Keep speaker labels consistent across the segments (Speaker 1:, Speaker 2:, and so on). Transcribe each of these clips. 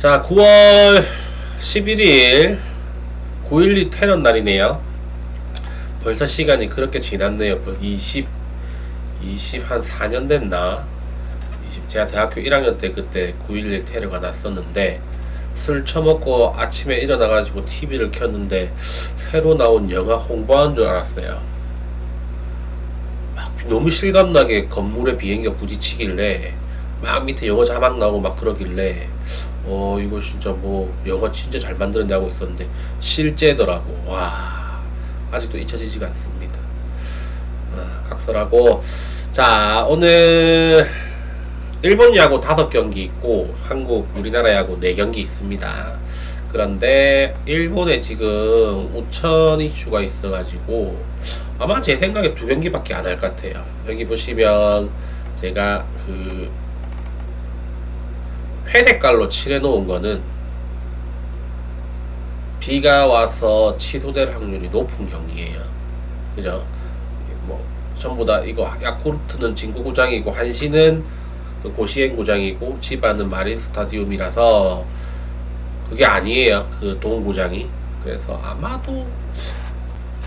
Speaker 1: 자, 9월 11일 9.12 테러 날이네요. 벌써 시간이 그렇게 지났네요. 한 4년 됐나? 제가 대학교 1학년 때 그때 9.11 테러가 났었는데, 술 처먹고 아침에 일어나가지고 TV를 켰는데 새로 나온 영화 홍보한 줄 알았어요. 막 너무 실감나게 건물에 비행기가 부딪히길래 막 밑에 영어 자막 나오고 막 그러길래 이거 진짜 뭐 영화 진짜 잘 만들었냐고 있었는데 실제더라고. 와, 아직도 잊혀지지가 않습니다. 각설하고. 자, 오늘 일본 야구 5경기 있고 우리나라 야구 4경기 있습니다. 그런데 일본에 지금 우천 이슈가 있어가지고 아마 제 생각에 2경기밖에 안 할 것 같아요. 여기 보시면 제가 회색깔로 칠해 놓은 거는 비가 와서 취소될 확률이 높은 경기예요. 그죠? 뭐 전부 다 이거 야쿠르트는 진구구장이고 한시는 고시엔 구장이고 치바는 마린 스타디움이라서 그게 아니에요. 그 동구장이. 그래서 아마도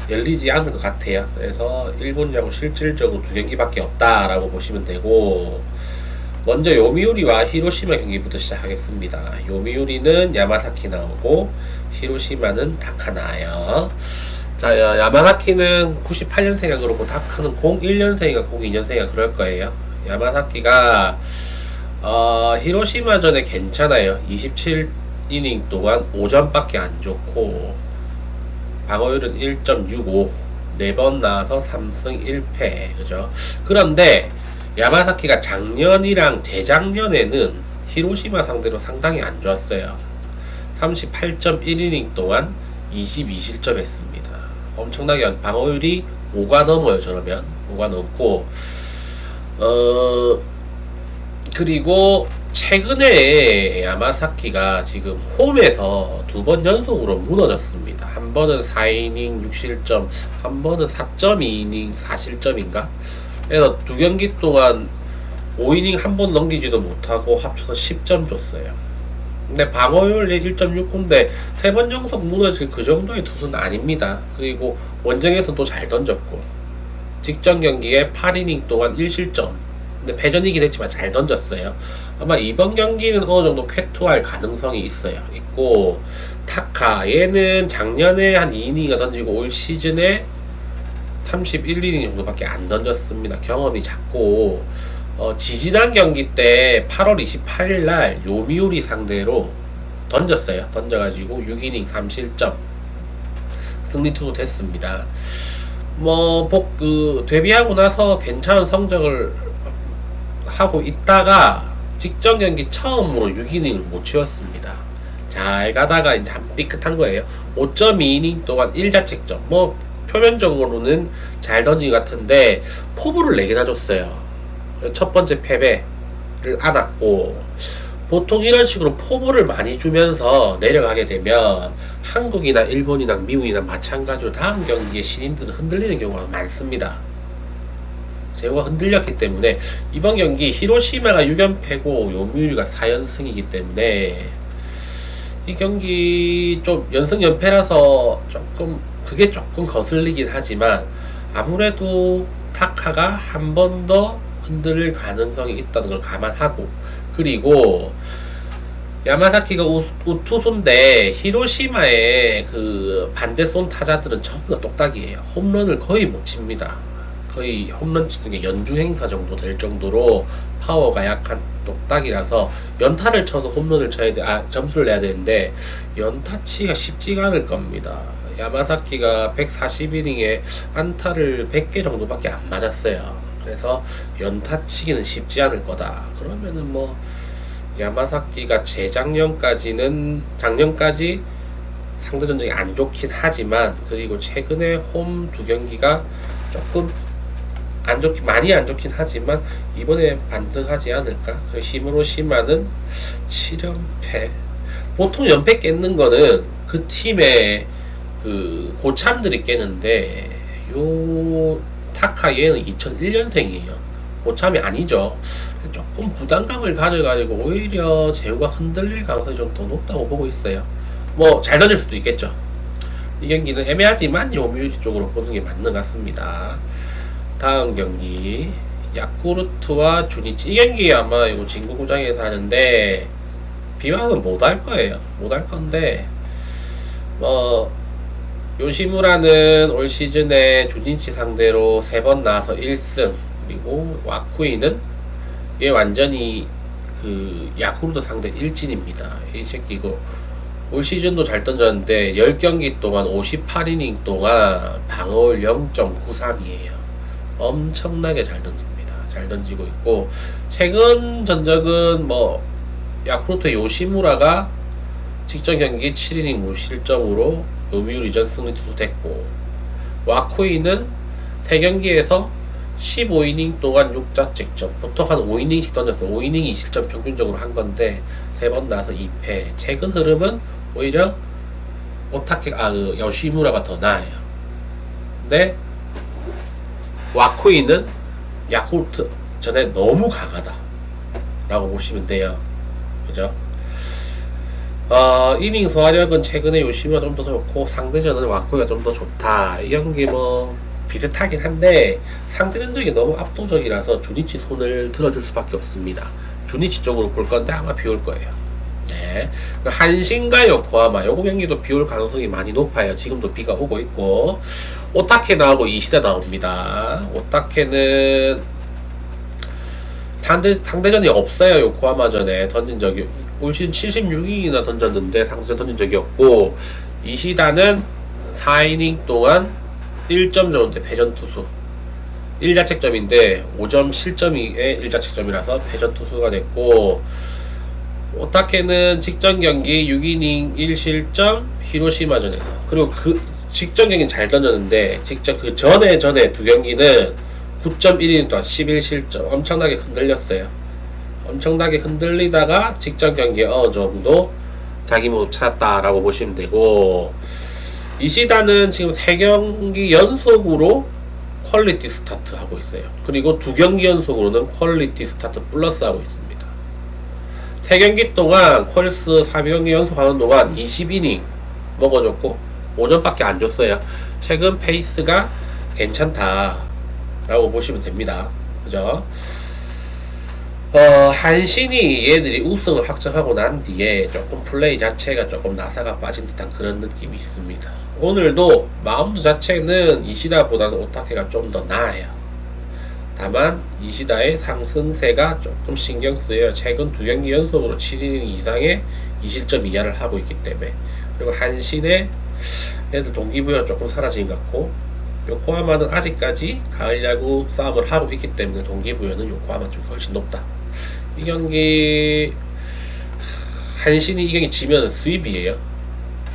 Speaker 1: 열리지 않을 것 같아요. 그래서 일본 야구 실질적으로 2경기밖에 없다라고 보시면 되고, 먼저 요미우리와 히로시마 경기부터 시작하겠습니다. 요미우리는 야마사키 나오고 히로시마는 다카 나와요. 자, 야마사키는 98년생이가 그렇고 다카는 01년생인가 02년생인가 그럴 거예요. 야마사키가 히로시마전에 괜찮아요. 27이닝 동안 5점밖에 안 좋고 방어율은 1.65, 4번 나와서 3승 1패. 그죠? 그런데 야마사키가 작년이랑 재작년에는 히로시마 상대로 상당히 안 좋았어요. 38.1이닝 동안 22실점 했습니다. 엄청나게 방어율이 5가 넘어요. 저러면 5가 넘고, 그리고 최근에 야마사키가 지금 홈에서 2번 연속으로 무너졌습니다. 한 번은 4이닝 6실점, 한 번은 4.2이닝 4실점인가? 그래서 2경기 동안 5이닝 한 번 넘기지도 못하고 합쳐서 10점 줬어요. 근데 방어율 1.69인데 3번 연속 무너질 그 정도의 투수는 아닙니다. 그리고 원정에서도 잘 던졌고, 직전 경기에 8이닝 동안 1실점. 근데 패전이긴 했지만 잘 던졌어요. 아마 이번 경기는 어느 정도 쾌투할 가능성이 있고, 타카 얘는 작년에 한 2이닝을 던지고 올 시즌에 31이닝 정도밖에 안 던졌습니다. 경험이 작고, 지지난 경기 때 8월 28일 날 요미우리 상대로 던졌어요. 던져가지고 6이닝 3실점 승리투도 됐습니다. 데뷔하고 나서 괜찮은 성적을 하고 있다가 직전 경기 처음으로 6이닝을 못 치웠습니다. 잘 가다가 이제 한 삐끗한 거예요. 5.2이닝 동안 1자책점. 표면적으로는 잘 던진 것 같은데 포부를 4개나 줬어요. 첫 번째 패배를 안았고, 보통 이런 식으로 포부를 많이 주면서 내려가게 되면 한국이나 일본이나 미국이나 마찬가지로 다음 경기에 신인들은 흔들리는 경우가 많습니다. 제구가 흔들렸기 때문에 이번 경기 히로시마가 6연패고 요미우리가 4연승이기 때문에 이 경기 좀 연승 연패라서 그게 조금 거슬리긴 하지만 아무래도 타카가 한 번 더 흔들릴 가능성이 있다는 걸 감안하고, 그리고 야마사키가 우투수인데 히로시마의 그 반대손 타자들은 전부 다 똑딱이에요. 홈런을 거의 못 칩니다. 거의 홈런 치는 게 연중 행사 정도 될 정도로 파워가 약한 똑딱이라서 연타를 쳐서 홈런을 점수를 내야 되는데 연타치가 쉽지가 않을 겁니다. 야마사키가 141이닝에 안타를 100개 정도밖에 안 맞았어요. 그래서 연타치기는 쉽지 않을 거다. 그러면은 야마사키가 작년까지 상대 전적이 안 좋긴 하지만, 그리고 최근에 홈 2경기가 조금 많이 안 좋긴 하지만 이번에 반등하지 않을까? 히로시마는 7연패. 보통 연패 깼는 거는 그 팀의 그 고참들이 깨는데, 타카 얘는 2001년생이에요. 고참이 아니죠. 조금 부담감을 가져가지고 오히려 제우가 흔들릴 가능성이 좀 더 높다고 보고 있어요. 뭐 잘 던질 수도 있겠죠. 이 경기는 애매하지만 요미우리 쪽으로 보는 게 맞는 것 같습니다. 다음 경기 야쿠르트와 주니치. 이 경기 아마 이거 진구구장에서 하는데 비만은 못 할 거예요. 못 할 건데 요시무라는 올 시즌에 주니치 상대로 3번 나와서 1승, 그리고 와쿠이는 얘 완전히 그 야쿠르트 상대 일진입니다. 이 새끼 이거 올 시즌도 잘 던졌는데 10경기 동안 58이닝 동안 방어율 0.93이에요. 엄청나게 잘 던집니다. 잘 던지고 있고, 최근 전적은 야쿠르트 요시무라가 직전 경기 7이닝 무실점으로 요미우리 전 승리 투수 됐고, 와쿠이는 3경기에서 15이닝 동안 6자책점, 보통 한 5이닝씩 던졌어요. 5이닝이 실점 평균적으로 한 건데 3번 나와서 2패. 최근 흐름은 오히려 요시무라가 더 나아요. 근데 와쿠이는 야쿠르트 전에 너무 강하다 라고 보시면 돼요. 그죠? 이닝 소화력은 최근에 요시무가 좀 더 좋고, 상대전은 와쿠이가 좀 더 좋다. 이 경기 비슷하긴 한데 상대전적이 너무 압도적이라서 주니치 손을 들어줄 수밖에 없습니다. 주니치 쪽으로 볼 건데 아마 비올 거예요. 네. 한신과 요코하마, 요거 경기도 비올 가능성이 많이 높아요. 지금도 비가 오고 있고, 오타케 나오고 이시다 나옵니다. 오타케는 상대전이 없어요. 요코하마전에 던진 적이, 올 시즌 76이나 던졌는데 상대전 던진 적이 없고, 이시다는 4이닝 동안 1점 좋은데 패전 투수, 1자책점인데 5점 실점의 1자책점이라서 패전 투수가 됐고, 오타케는 직전 경기 6이닝 1실점 히로시마전에서, 그리고 그 직전 경기는 잘 던졌는데 직전 그 전에 두 경기는 9.1이닝 동안 11실점, 엄청나게 흔들렸어요. 엄청나게 흔들리다가 직전 경기에 어느 정도 자기 모습 찾았다라고 보시면 되고, 이시다는 지금 3경기 연속으로 퀄리티 스타트 하고 있어요. 그리고 2경기 연속으로는 퀄리티 스타트 플러스 하고 있습니다. 3경기 동안 퀄스 3경기 연속 하는 동안 20이닝 먹어줬고 5점밖에 안 줬어요. 최근 페이스가 괜찮다 라고 보시면 됩니다. 그죠? 한신이 얘들이 우승을 확정하고 난 뒤에 조금 플레이 자체가 조금 나사가 빠진 듯한 그런 느낌이 있습니다. 오늘도 마운드 자체는 이시다보다는 오타케가 좀 더 나아요. 다만 이시다의 상승세가 조금 신경 쓰여요. 최근 2경기 연속으로 7이닝 이상의 2실점 이하를 하고 있기 때문에. 그리고 한신의 애들 동기부여 조금 사라진 것 같고, 요코하마는 아직까지 가을 야구 싸움을 하고 있기 때문에 동기부여는 요코하마 쪽이 훨씬 높다. 이 경기 한신이 이 경기 지면 스윕이에요.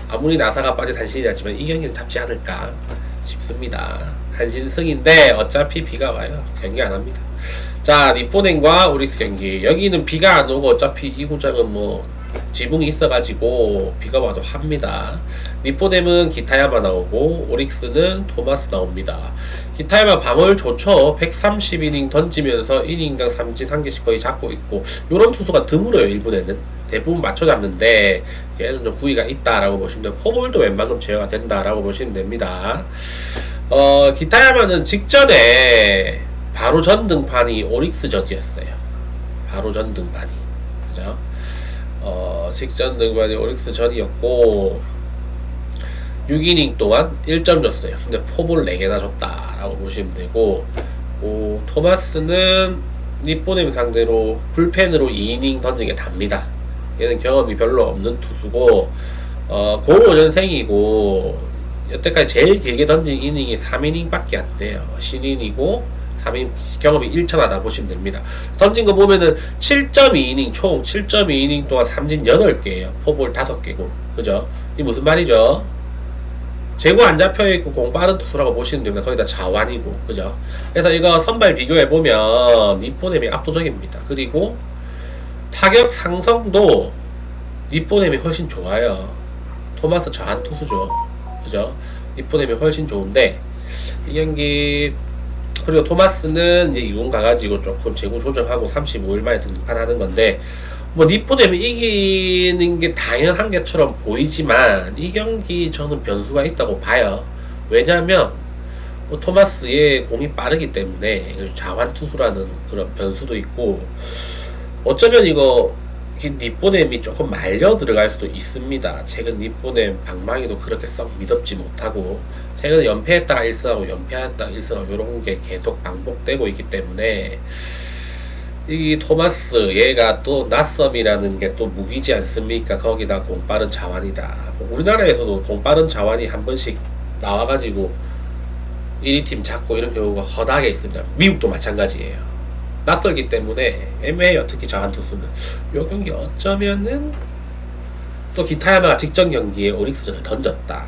Speaker 1: 아무리 나사가 빠진 한신이라지만 이 경기는 잡지 않을까 싶습니다. 한신 승인데 어차피 비가 와요. 경기 안 합니다. 자, 니포넨과 오릭스 경기. 여기는 비가 안 오고 어차피 이 구장은 지붕이 있어가지고 비가 와도 합니다. 니포넴은 기타야마 나오고 오릭스는 토마스 나옵니다. 기타야마 방어율 좋죠. 130이닝 던지면서 이닝당 삼진 1개씩 거의 잡고 있고, 요런 투수가 드물어요. 일본에는 대부분 맞춰 잡는데 얘는 좀 구위가 있다라고 보시면 되고, 포볼도 웬만큼 제어가 된다라고 보시면 됩니다. 기타야마는 직전에 바로 전등판이 오릭스 전이었어요. 바로 전등판이, 그죠? 직전 등반이 오릭스 전이었고 6이닝 동안 1점 줬어요. 근데 포볼 4개나 줬다라고 보시면 되고, 토마스는 니포넴 상대로 불펜으로 2이닝 던진 게 답니다. 얘는 경험이 별로 없는 투수고, 05년생이고 여태까지 제일 길게 던진 이닝이 3이닝 밖에 안 돼요. 신인이고 3인 경험이 1천하다 보시면 됩니다. 던진 거 보면은 7.2이닝, 총 7.2이닝 동안 삼진 8개예요. 포볼 5개고. 그죠? 이 무슨 말이죠? 제구 안 잡혀있고 공 빠른 투수라고 보시면 됩니다. 거기다 자완이고. 그죠? 그래서 이거 선발 비교해보면 니포넴이 압도적입니다. 그리고 타격 상성도 니포넴이 훨씬 좋아요. 토마스 저한 투수죠. 그죠? 니포넴이 훨씬 좋은데 이 경기 그리고 토마스는 이제 2군 가가지고 조금 재고 조정하고 35일 만에 등판하는 건데, 뭐 니포넴이 이기는 게 당연한 게처럼 보이지만 이 경기 저는 변수가 있다고 봐요. 왜냐하면 뭐 토마스의 공이 빠르기 때문에 자완 투수라는 그런 변수도 있고, 어쩌면 이거 니포넴이 조금 말려 들어갈 수도 있습니다. 최근 니포넴 방망이도 그렇게 썩 미덥지 못하고, 최근 연패했다가 1승하고 연패했다가 1승하고 이런 게 계속 반복되고 있기 때문에, 이 토마스 얘가 또 낯섦이라는 게 또 무기지 않습니까? 거기다 공빠른 자완이다. 우리나라에서도 공빠른 자완이 한 번씩 나와가지고 1위 팀 잡고 이런 경우가 허다하게 있습니다. 미국도 마찬가지예요. 낯설기 때문에 애매해요. 특히 자완 투수는. 요 경기 어쩌면은 또 기타야마가 직전 경기에 오릭스전을 던졌다.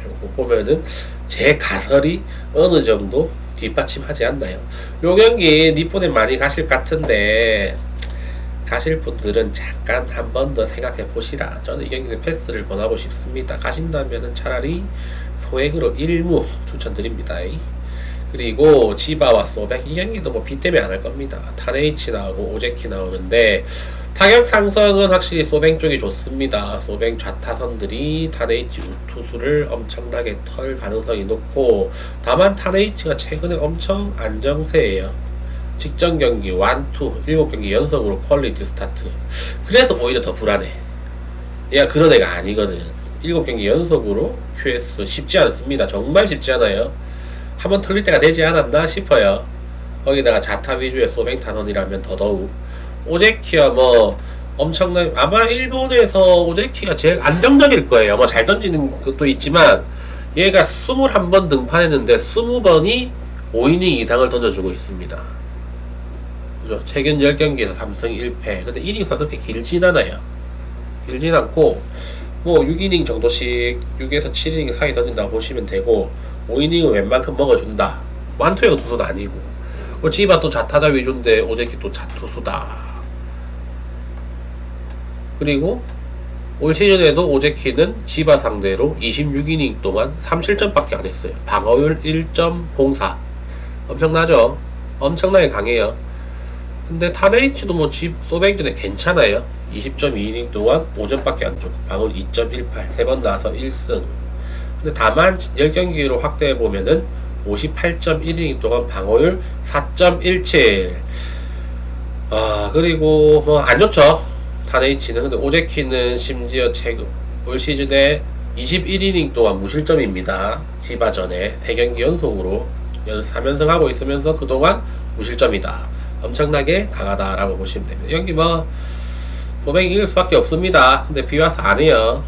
Speaker 1: 이거 보면은 제 가설이 어느 정도 뒷받침하지 않나요? 요 경기 니폰에 많이 가실 것 같은데, 가실 분들은 잠깐 한 번 더 생각해 보시라. 저는 이 경기는 패스를 권하고 싶습니다. 가신다면은 차라리 소액으로 1무 추천드립니다. 그리고 지바와 소백, 이 경기도 뭐 비 때문에 안 할 겁니다. 타네이치 나오고 오제키 나오는데, 타격 상성은 확실히 소뱅 쪽이 좋습니다. 소뱅 좌타선들이 타네이치 우투수를 엄청나게 털 가능성이 높고, 다만 타네이치가 최근에 엄청 안정세예요. 직전 경기 1, 2, 7경기 연속으로 퀄리티 스타트. 그래서 오히려 더 불안해. 얘가 그런 애가 아니거든. 7경기 연속으로 QS 쉽지 않습니다. 정말 쉽지 않아요. 한번 털릴 때가 되지 않았나 싶어요. 거기다가 자타 위주의 소뱅 타선이라면 더더욱. 오제키야 뭐 엄청난, 아마 일본에서 오제키가 제일 안정적일 거예요. 뭐 잘 던지는 것도 있지만 얘가 21번 등판했는데 20번이 5이닝 이상을 던져주고 있습니다. 그죠? 최근 10경기에서 3승 1패. 근데 이닝수가 그렇게 길진 않아요. 길진 않고 뭐 6이닝 정도씩 6에서 7이닝 사이 던진다고 보시면 되고, 5이닝은 웬만큼 먹어준다. 완투형 투수는 아니고. 지바 또 자타자 위주인데 오제키 또 자투수다. 그리고 올 시즌에도 오제키는 지바 상대로 26이닝 동안 3실점밖에 안 했어요. 방어율 1.04. 엄청나죠? 엄청나게 강해요. 근데 타네이치도 뭐 소뱅전에 괜찮아요. 20.2이닝 동안 5점밖에 안 줬고 방어율 2.18. 3번 나와서 1승. 근데 다만 10경기로 확대해보면은 58.1이닝 동안 방어율 4.17. 그리고 뭐 안 좋죠, 타네이치는. 근데 오제키는 심지어 최근 올 시즌에 21이닝 동안 무실점입니다. 지바전에 3경기 연속으로 3연승 하고 있으면서 그동안 무실점이다. 엄청나게 강하다라고 보시면 됩니다. 여기 뭐 소뱅이 이길 수밖에 없습니다. 근데 비와서 안 해요.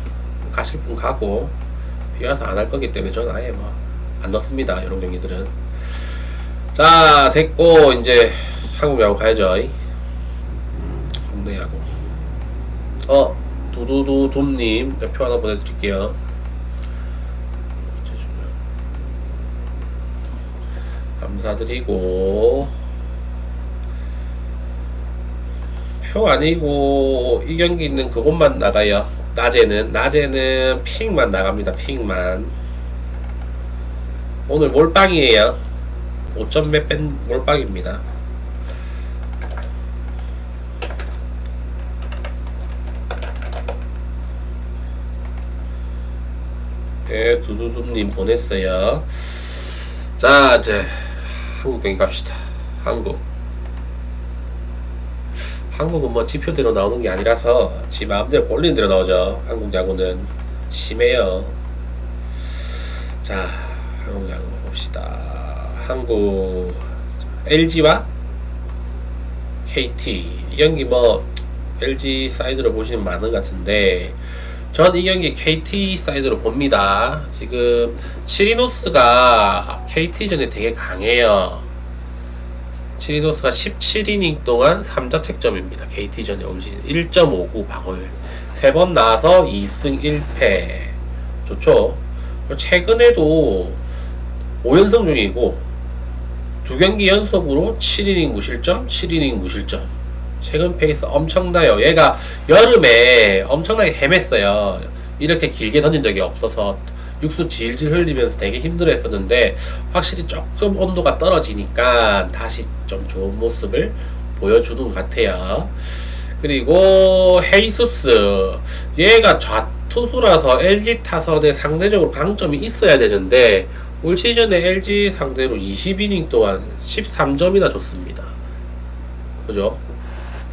Speaker 1: 가실 분 가고, 비와서 안 할 거기 때문에 저는 아예 뭐 안 넣습니다. 이런 경기들은. 자, 됐고 이제 한국 야구 가야죠. 국내 야구. 두두두둠님 표 하나 보내드릴게요. 감사드리고, 표 아니고 이 경기 있는 그곳만 나가요. 낮에는 픽만 나갑니다. 픽만. 오늘 몰빵이에요. 5점 몇 뺀 몰빵입니다. 네, 두두두님 보냈어요. 자, 이제 한국 경기 갑시다. 한국은 뭐 지표대로 나오는 게 아니라서 지 마음대로 꼴리는 대로 나오죠. 한국 야구는 심해요. 자, 한국 야구 봅시다. 한국 LG와 KT, 이 경기 뭐 LG 사이드로 보시면 많은 것 같은데, 전 이 경기 KT 사이드로 봅니다. 지금 치리노스가 KT전에 되게 강해요. 치리노스가 17이닝 동안 3자책점입니다. KT전에 올 시즌 1.59 방어율. 3번 나와서 2승 1패. 좋죠? 최근에도 5연승 중이고 2경기 연속으로 7이닝 무실점, 7이닝 무실점. 최근 페이스 엄청나요. 얘가 여름에 엄청나게 헤맸어요. 이렇게 길게 던진 적이 없어서 육수 질질 흘리면서 되게 힘들어했었는데 확실히 조금 온도가 떨어지니까 다시 좀 좋은 모습을 보여주는 것 같아요. 그리고 헤이수스, 얘가 좌투수라서 LG 타선에 상대적으로 강점이 있어야 되는데 올 시즌에 LG 상대로 20이닝 동안 13점이나 줬습니다. 그죠?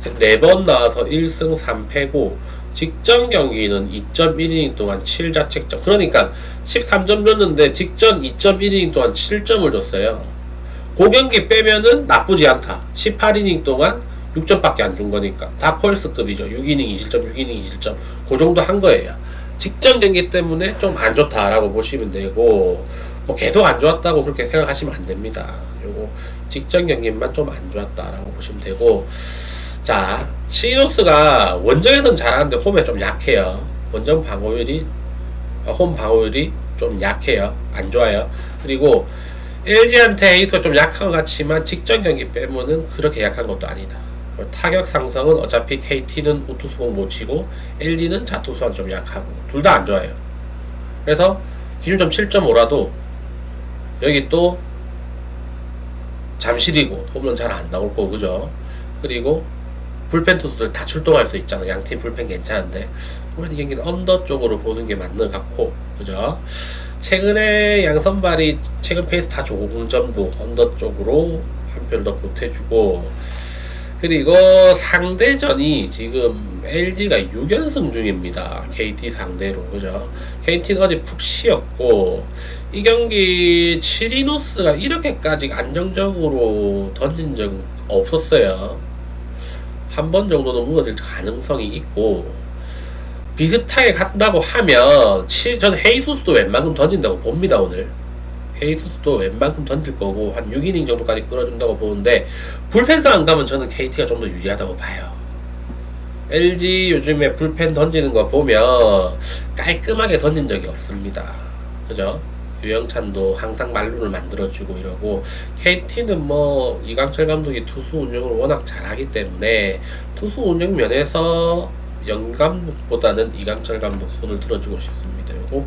Speaker 1: 4번 나와서 1승 3패고 직전 경기는 2.1이닝 동안 7자책점. 그러니까 13점 줬는데 직전 2.1이닝 동안 7점을 줬어요. 그 경기 빼면은 나쁘지 않다. 18이닝 동안 6점밖에 안 준 거니까 다콜스급이죠. 6이닝 2실점, 6이닝 2실점 그 정도 한 거예요. 직전 경기 때문에 좀 안 좋다라고 보시면 되고, 뭐 계속 안 좋았다고 그렇게 생각하시면 안 됩니다. 요거 직전 경기만 좀 안 좋았다라고 보시면 되고, 자, 시누스가 원정에서는 잘하는데 홈에 좀 약해요. 원정 방어율이, 홈 방어율이 좀 약해요. 안 좋아요. 그리고 LG한테 에이스가 좀 약한 것 같지만 직전 경기 빼면은 그렇게 약한 것도 아니다. 타격 상성은 어차피 KT는 우투수공 못 치고 LG는 자투수한 좀 약하고 둘 다 안 좋아요. 그래서 기준점 7.5라도 여기 또 잠실이고 홈런 잘 안 나올 거고, 그죠? 그리고 불펜 투수들 다 출동할 수 있잖아. 양팀 불펜 괜찮은데 이 경기는 언더 쪽으로 보는 게 맞는 것 같고, 그죠? 최근에 양선발이 최근 페이스 다 좋은 점도 언더 쪽으로 한 표 더 보태주고, 그리고 상대전이 지금 LG가 6연승 중입니다. KT 상대로, 그죠? KT는 어제 푹 쉬었고, 이 경기 7이노스가 이렇게까지 안정적으로 던진 적 없었어요. 한 번 정도는 무너질 가능성이 있고, 비슷하게 간다고 하면 저는 헤이수스도 웬만큼 던진다고 봅니다. 오늘 헤이수스도 웬만큼 던질 거고 한 6이닝 정도까지 끌어준다고 보는데, 불펜상 안 가면 저는 KT가 좀 더 유리하다고 봐요. LG 요즘에 불펜 던지는 거 보면 깔끔하게 던진 적이 없습니다. 그죠? 유영찬도 항상 말루를 만들어주고 이러고, KT는 뭐 이강철 감독이 투수 운영을 워낙 잘하기 때문에 투수 운영 면에서 영감독보다는 이강철 감독 손을 들어주고 싶습니다. 요거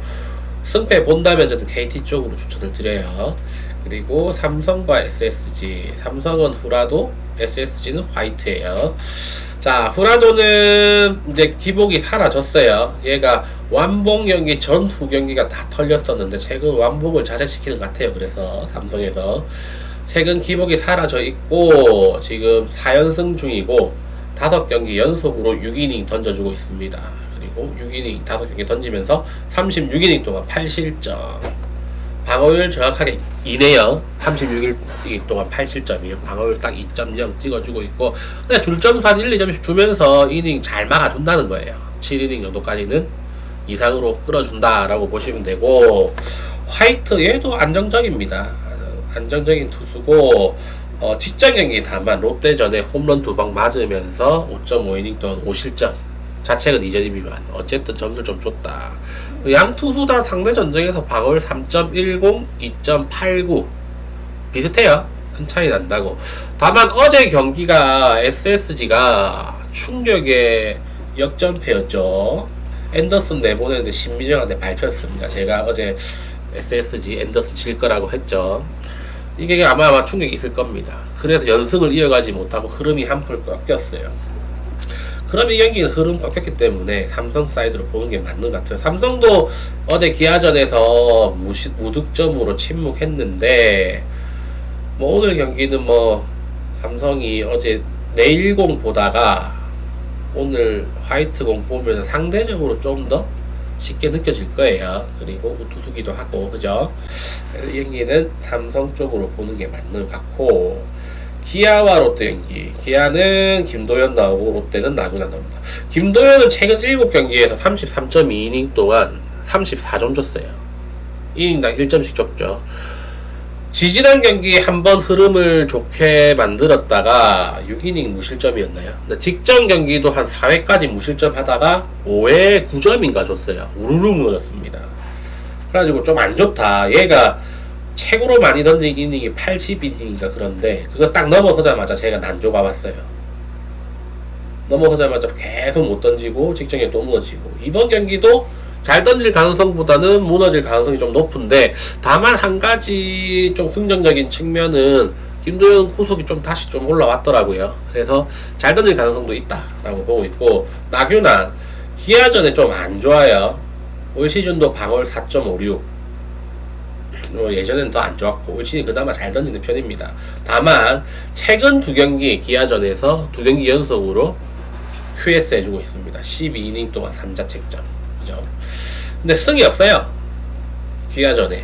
Speaker 1: 승패 본다면 저는 KT 쪽으로 추천을 드려요. 그리고 삼성과 SSG, 삼성은 후라도, SSG는 화이트예요. 자, 후라도는 이제 기복이 사라졌어요. 얘가 완봉 경기 전후 경기가 다 털렸었는데 최근 완봉을 자제시키는 것 같아요. 그래서 삼성에서 최근 기복이 사라져 있고 지금 4연승 중이고 5경기 연속으로 6이닝 던져주고 있습니다. 그리고 6이닝 5경기 던지면서 36이닝 동안 8실점, 방어율 정확하게 이네요. 36일 동안 8실점이에요. 방어율 딱 2.0 찍어주고 있고, 근데 줄점수 한 1, 2점씩 주면서 이닝 잘 막아준다는 거예요. 7이닝 정도까지는 이상으로 끌어준다라고 보시면 되고, 화이트 얘도 안정적입니다. 안정적인 투수고, 직전 경기 다만 롯데전에 홈런 2방 맞으면서 5.5이닝 동안 5실점, 자책은 이전이지만 어쨌든 점수를 좀 줬다. 양 투수 다 상대 전적에서 방어율 3.10, 2.89 비슷해요. 큰 차이 난다고. 다만 어제 경기가 SSG가 충격의 역전패였죠. 앤더슨 내보내는데 신민영한테 밝혔습니다. 제가 어제 SSG 앤더슨 질 거라고 했죠. 이게 아마 충격이 있을 겁니다. 그래서 연승을 이어가지 못하고 흐름이 한풀 꺾였어요. 그럼 이 경기는 흐름 꺾였기 때문에 삼성 사이드로 보는 게 맞는 것 같아요. 삼성도 어제 기아전에서 무득점으로 침묵했는데, 뭐 오늘 경기는 뭐 삼성이 어제 내일공 보다가 오늘 화이트공 보면 상대적으로 좀 더 쉽게 느껴질 거예요. 그리고 우투수기도 하고, 그죠? 이 경기는 삼성 쪽으로 보는 게 맞는 것 같고, 기아와 롯데 경기. 기아는 김도현 나오고 롯데는 나균안 나옵니다. 김도현은 최근 7경기에서 33.2이닝 동안 34점 줬어요. 1인당 1점씩 줬죠. 지지난 경기 한번 흐름을 좋게 만들었다가 6이닝 무실점이었나요? 근데 직전 경기도 한 4회까지 무실점 하다가 5회 9점인가 줬어요. 우르르 무너졌습니다. 그래가지고 좀 안 좋다. 얘가 최고로 많이 던진 이닝이 80이닝인가 그런데 그거 딱 넘어서자마자 제가 난조가 왔어요. 넘어서자마자 계속 못 던지고 직전에 또 무너지고, 이번 경기도 잘 던질 가능성보다는 무너질 가능성이 좀 높은데, 다만 한 가지 좀 긍정적인 측면은 김도현 후속이 좀 다시 좀 올라왔더라고요. 그래서 잘 던질 가능성도 있다라고 보고 있고, 나균환 기아전에 좀 안 좋아요. 올 시즌도 방어율 4.56. 예전에는 더 안 좋았고 올 시즌 그나마 잘 던지는 편입니다. 다만 최근 두 경기 기아전에서 두 경기 연속으로 QS 해주고 있습니다. 12이닝 동안 3자책점. 그죠? 근데 승이 없어요. 기아전에.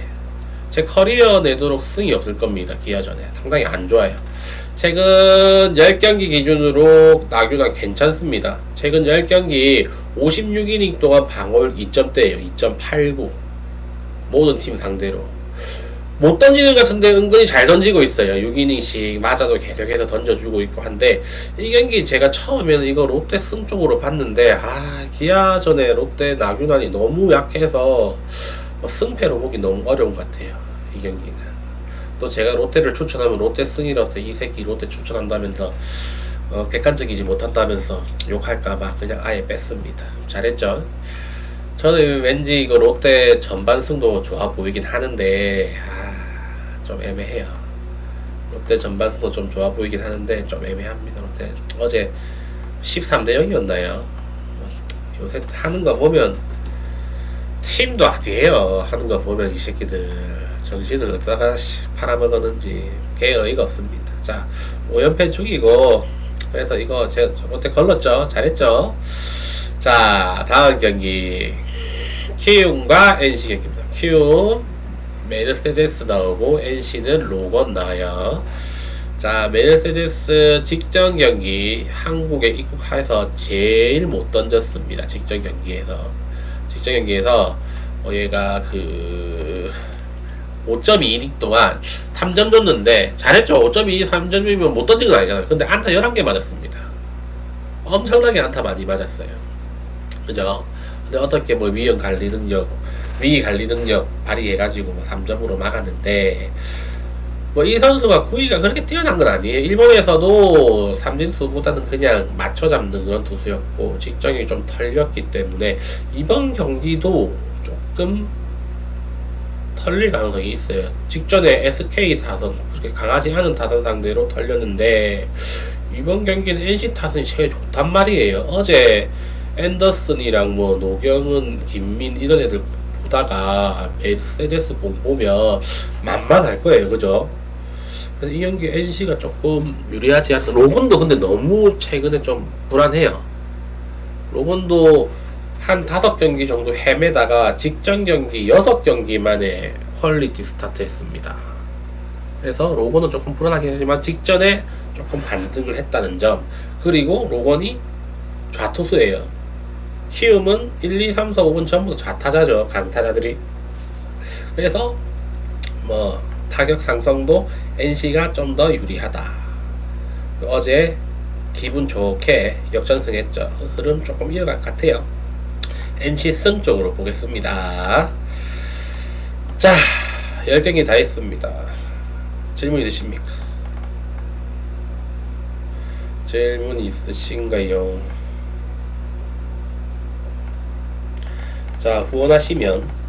Speaker 1: 제 커리어 내도록 승이 없을 겁니다. 기아전에. 상당히 안 좋아요. 최근 10경기 기준으로 나균환 괜찮습니다. 최근 10경기 56이닝 동안 방어율 2점대예요. 2.89. 모든 팀 상대로. 못 던지는 것 같은데 은근히 잘 던지고 있어요. 6이닝씩 맞아도 계속해서 던져주고 있고 한데, 이 경기 제가 처음에는 이거 롯데 승 쪽으로 봤는데, 기아전에 롯데 나균환이 너무 약해서 승패로 보기 너무 어려운 것 같아요. 이 경기는. 또 제가 롯데를 추천하면 롯데 승이라서 이 새끼 롯데 추천한다면서 객관적이지 못한다면서 욕할까봐 그냥 아예 뺐습니다. 잘했죠? 저는 왠지 이거 롯데 전반승도 좋아 보이긴 하는데 좀 애매해요. 롯데 전반승도 좀 좋아 보이긴 하는데 좀 애매합니다. 롯데 어제 13대 0이었나요? 요새 하는 거 보면 팀도 아니에요. 하는 거 보면 이 새끼들 정신을 어디다가 팔아먹었는지 개의가 없습니다. 자, 5연패 죽이고, 그래서 이거 제가 롯데 걸렀죠. 잘했죠. 자, 다음 경기 키움과 NC 경기입니다. 키움 메르세데스 나오고 NC는 로건 나와요. 자, 메르세데스 직전 경기 한국에 입국해서 제일 못 던졌습니다. 직전 경기에서 얘가 5.2이닝 동안 3점 줬는데 잘했죠. 5.2, 3점이면 못 던진 건 아니잖아요. 근데 안타 11개 맞았습니다. 엄청나게 안타 많이 맞았어요. 그죠? 근데 어떻게 위기 관리 능력 발휘해가지고 3점으로 막았는데, 이 선수가 구위가 그렇게 뛰어난 건 아니에요. 일본에서도 삼진수보다는 그냥 맞춰 잡는 그런 투수였고, 직전이 좀 털렸기 때문에 이번 경기도 조금 털릴 가능성이 있어요. 직전에 SK 타선, 그렇게 강하지 않은 타선 상대로 털렸는데, 이번 경기는 NC 타선이 제일 좋단 말이에요. 어제 앤더슨이랑 노경은, 김민 이런 애들 보다가 메르세데스 공 보면 만만할 거예요. 그죠? 그래서 이 경기 NC가 조금 유리하지 않다. 로건도 근데 너무 최근에 좀 불안해요. 로건도 한 5경기 정도 헤매다가 직전 경기 6경기 만에 퀄리티 스타트 했습니다. 그래서 로건은 조금 불안하긴 하지만 직전에 조금 반등을 했다는 점. 그리고 로건이 좌투수예요. 키움은 1, 2, 3, 4, 5번 전부 다 좌타자죠. 강타자들이. 그래서 타격 상성도 NC가 좀 더 유리하다. 어제 기분 좋게 역전승했죠. 흐름 조금 이어갈 것 같아요. NC 승 쪽으로 보겠습니다. 자, 10경기 다 했습니다. 질문 있으십니까? 질문 있으신가요? 자, 후원하시면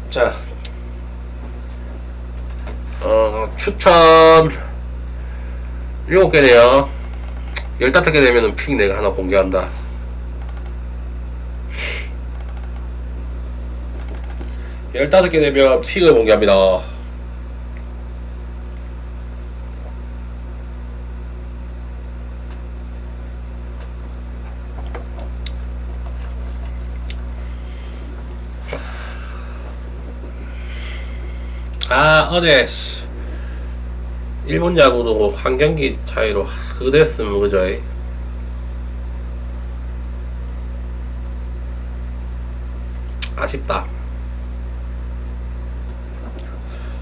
Speaker 1: 자, 추천 7개네요. 15개 되면은 픽 내가 하나 공개한다. 열다섯 개 되면 픽을 공개합니다. 어제 일본 야구도 한 경기 차이로 그거 됐으면 그죠? 아쉽다.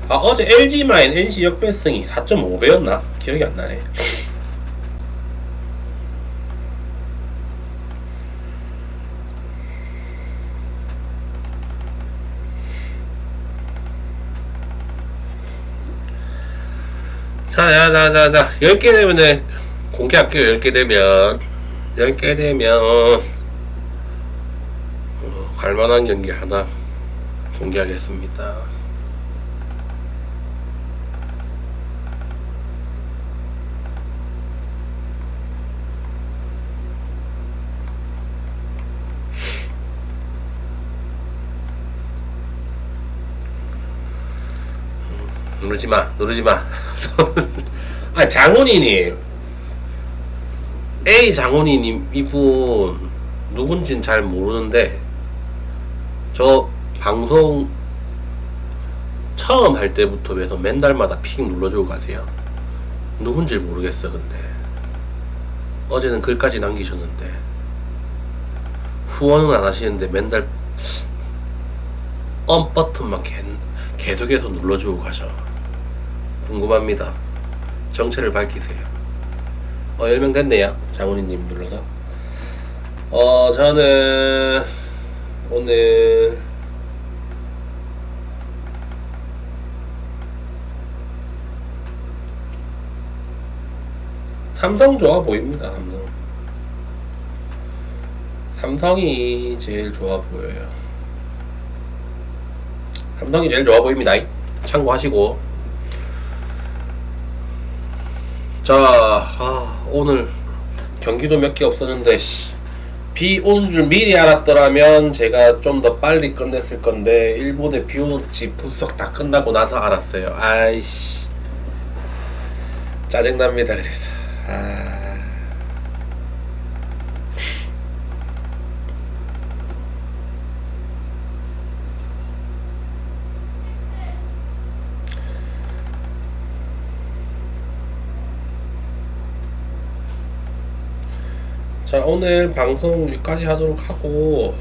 Speaker 1: 어제 LG 마인 NC 역배승이 4.5배였나? 기억이 안 나네. 자, 10개 되면은 공개할게요. 10개 되면 열게 되면 갈만한 경기 하나 공개하겠습니다. 누르지마. 아, 장훈이님. A 장훈이님, 이분 누군진 잘 모르는데, 저 방송 처음 할 때부터 해서 맨날마다 픽 눌러주고 가세요. 누군지 모르겠어. 근데 어제는 글까지 남기셨는데 후원은 안 하시는데 맨날 버튼만 계속해서 눌러주고 가셔. 궁금합니다. 정체를 밝히세요. 10명 됐네요. 장훈이님 눌러서. 저는 오늘 삼성 좋아 보입니다. 삼성이 제일 좋아 보여요. 삼성이 제일 좋아 보입니다. 참고하시고. 자, 오늘 경기도 몇 개 없었는데 비 오는 줄 미리 알았더라면 제가 좀 더 빨리 끝냈을 건데 일본에 비 오는지 분석 다 끝나고 나서 알았어요. 아이씨, 짜증납니다. 그래서 자, 오늘 방송 여기까지 하도록 하고